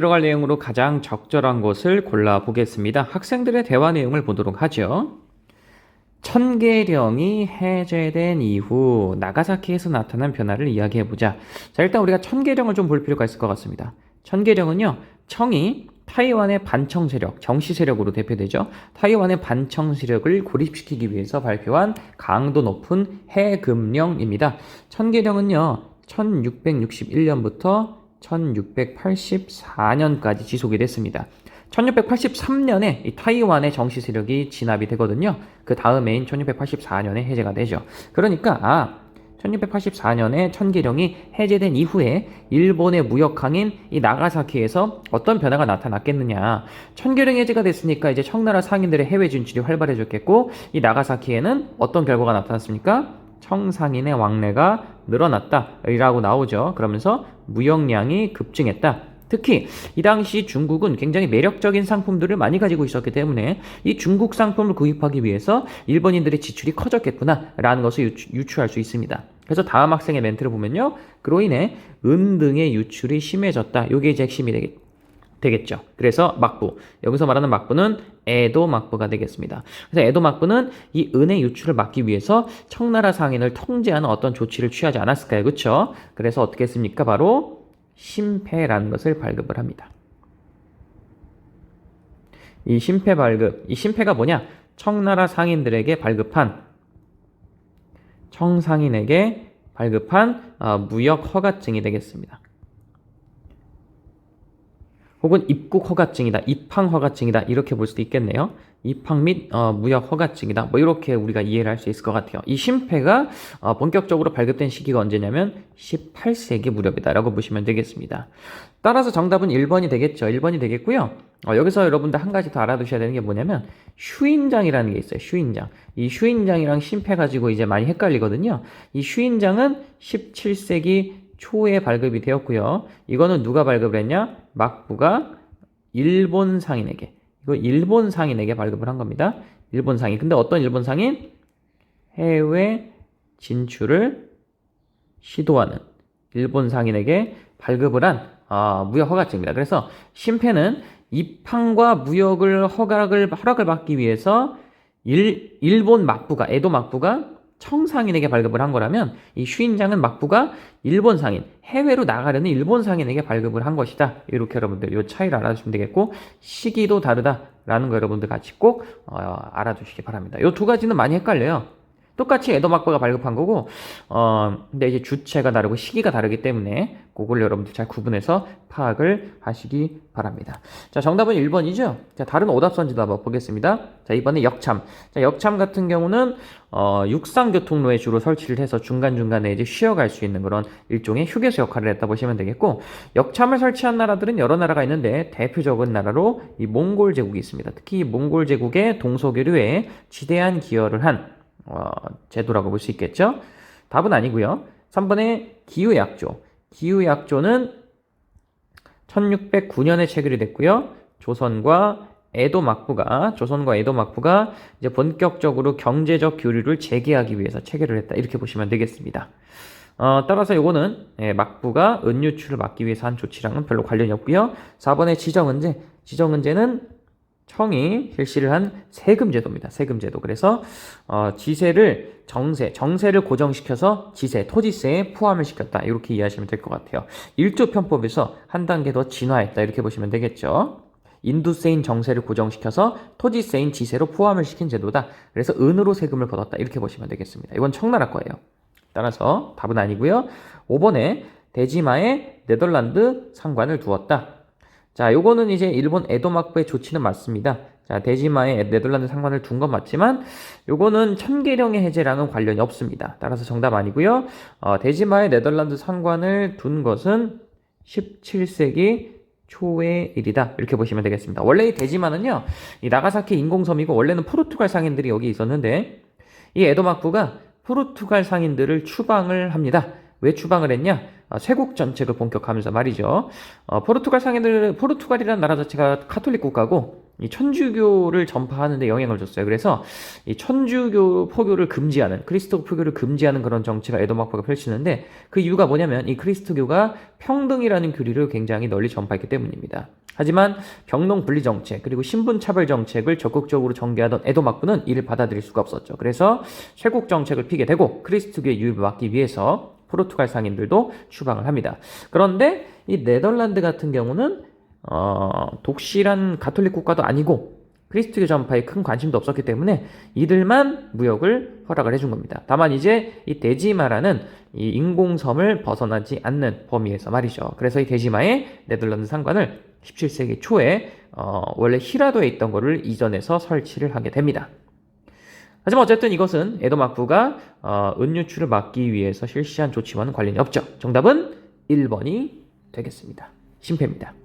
들어갈 내용으로 가장 적절한 것을 골라보겠습니다. 학생들의 대화 내용을 보도록 하죠. 천계령이 해제된 이후 나가사키에서 나타난 변화를 이야기해보자. 자, 일단 우리가 천계령을 좀 볼 필요가 있을 것 같습니다. 천계령은요, 청이 타이완의 반청 세력, 정시 세력으로 대표되죠. 타이완의 반청 세력을 고립시키기 위해서 발표한 강도 높은 해금령입니다. 천계령은요, 1661년부터 1684년까지 지속이 됐습니다. 1683년에 이 타이완의 정시 세력이 진압이 되거든요. 그 다음해인 1684년에 해제가 되죠. 그러니까 1684년에 천계령이 해제된 이후에 일본의 무역항인 이 나가사키에서 어떤 변화가 나타났겠느냐. 천계령 해제가 됐으니까 이제 청나라 상인들의 해외 진출이 활발해졌겠고, 이 나가사키에는 어떤 결과가 나타났습니까? 청상인의 왕래가 늘어났다라고 나오죠. 그러면서 무역량이 급증했다. 특히 이 당시 중국은 굉장히 매력적인 상품들을 많이 가지고 있었기 때문에 이 중국 상품을 구입하기 위해서 일본인들의 지출이 커졌겠구나라는 것을 유추할 수 있습니다. 그래서 다음 학생의 멘트를 보면요. 그로 인해 은 등의 유출이 심해졌다. 이게 이제 핵심이 되겠죠. 그래서 막부, 여기서 말하는 막부는 에도 막부가 되겠습니다. 그래서 에도 막부는 이 은의 유출을 막기 위해서 청나라 상인을 통제하는 어떤 조치를 취하지 않았을까요? 그렇죠? 그래서 어떻게 했습니까? 바로 심패라는 것을 발급을 합니다. 이 심패 발급, 이 심패가 뭐냐? 청나라 상인들에게 발급한, 청상인에게 발급한 무역 허가증이 되겠습니다. 혹은 입국 허가증이다, 입항 허가증이다, 이렇게 볼 수도 있겠네요. 입항 및 무역 허가증이다, 뭐 이렇게 우리가 이해를 할 수 있을 것 같아요. 이 심패가 본격적으로 발급된 시기가 언제냐면 18세기 무렵이다라고 보시면 되겠습니다. 따라서 정답은 1번이 되겠죠. 1번이 되겠고요. 여기서 여러분들 한 가지 더 알아두셔야 되는 게 뭐냐면 슈인장이라는 게 있어요. 슈인장. 이 슈인장이랑 심패 가지고 이제 많이 헷갈리거든요. 이 슈인장은 17세기 초에 발급이 되었고요. 이거는 누가 발급을 했냐? 막부가 일본 상인에게, 이거 일본 상인에게 발급을 한 겁니다. 일본 상인. 근데 어떤 일본 상인? 해외 진출을 시도하는 일본 상인에게 발급을 한 무역 허가증입니다. 그래서 심패는 입항과 무역을 허락을 받기 위해서 일본 막부가, 에도 막부가 청상인에게 발급을 한 거라면, 이 슈인장은 막부가 일본 상인, 해외로 나가려는 일본 상인에게 발급을 한 것이다. 이렇게 여러분들 이 차이를 알아주시면 되겠고, 시기도 다르다라는 거 여러분들 같이 꼭 알아두시기 바랍니다. 이 두 가지는 많이 헷갈려요. 똑같이 에도 막부가 발급한 거고, 근데 이제 주체가 다르고 시기가 다르기 때문에 그걸 여러분들 잘 구분해서 파악을 하시기 바랍니다. 자, 정답은 1번이죠? 자, 다른 오답선지도 한번 보겠습니다. 자, 이번에 역참. 자, 역참 같은 경우는 육상교통로에 주로 설치를 해서 중간중간에 이제 쉬어갈 수 있는 그런 일종의 휴게소 역할을 했다 보시면 되겠고, 역참을 설치한 나라들은 여러 나라가 있는데 대표적인 나라로 이 몽골 제국이 있습니다. 특히 이 몽골 제국의 동서교류에 지대한 기여를 한 제도라고 볼 수 있겠죠? 답은 아니고요. 3번의 기후약조. 기후약조는 1609년에 체결이 됐고요. 조선과 에도 막부가 이제 본격적으로 경제적 교류를 재개하기 위해서 체결을 했다. 이렇게 보시면 되겠습니다. 따라서 요거는 막부가 은유출을 막기 위해서 한 조치랑은 별로 관련이 없고요. 4번의 지정은제. 지정은제는 청이 실시를 한 세금제도입니다. 세금제도. 그래서 지세를 정세를 고정시켜서 지세, 토지세에 포함을 시켰다. 이렇게 이해하시면 될 것 같아요. 1조 편법에서 한 단계 더 진화했다. 이렇게 보시면 되겠죠. 인두세인 정세를 고정시켜서 토지세인 지세로 포함을 시킨 제도다. 그래서 은으로 세금을 걷었다. 이렇게 보시면 되겠습니다. 이건 청나라 거예요. 따라서 답은 아니고요. 5번에 대지마에 네덜란드 상관을 두었다. 자, 요거는 이제 일본 에도 막부의 조치는 맞습니다. 자, 대지마에 네덜란드 상관을 둔 건 맞지만 요거는 천계령의 해제랑은 관련이 없습니다. 따라서 정답 아니고요. 대지마에 네덜란드 상관을 둔 것은 17세기 초의 일이다. 이렇게 보시면 되겠습니다. 원래 이 대지마는요, 이 나가사키 인공섬이고 원래는 포르투갈 상인들이 여기 있었는데 이 에도 막부가 포르투갈 상인들을 추방을 합니다. 왜 추방을 했냐? 쇄국 정책을 본격화하면서 말이죠. 포르투갈이라는 나라 자체가 카톨릭 국가고 이 천주교를 전파하는 데 영향을 줬어요. 그래서 이 천주교 포교를 금지하는, 그리스도 포교를 금지하는 그런 정치가 에도마크가 펼치는데, 그 이유가 뭐냐면 이 그리스도교가 평등이라는 교리를 굉장히 널리 전파했기 때문입니다. 하지만 병농 분리 정책 그리고 신분 차별 정책을 적극적으로 전개하던 에도마크는 이를 받아들일 수가 없었죠. 그래서 쇄국 정책을 피게 되고 그리스도교의 유입을 막기 위해서 포르투갈 상인들도 추방을 합니다. 그런데 이 네덜란드 같은 경우는 독실한 가톨릭 국가도 아니고 그리스도교 전파에 큰 관심도 없었기 때문에 이들만 무역을 허락을 해준 겁니다. 다만 이제 이 데지마라는 이 인공섬을 벗어나지 않는 범위에서 말이죠. 그래서 이 데지마의 네덜란드 상관을 17세기 초에 원래 히라도에 있던 거를 이전해서 설치를 하게 됩니다. 하지만 어쨌든 이것은 에도마크가 은유출을 막기 위해서 실시한 조치와는 관련이 없죠. 정답은 1번이 되겠습니다. 심패입니다.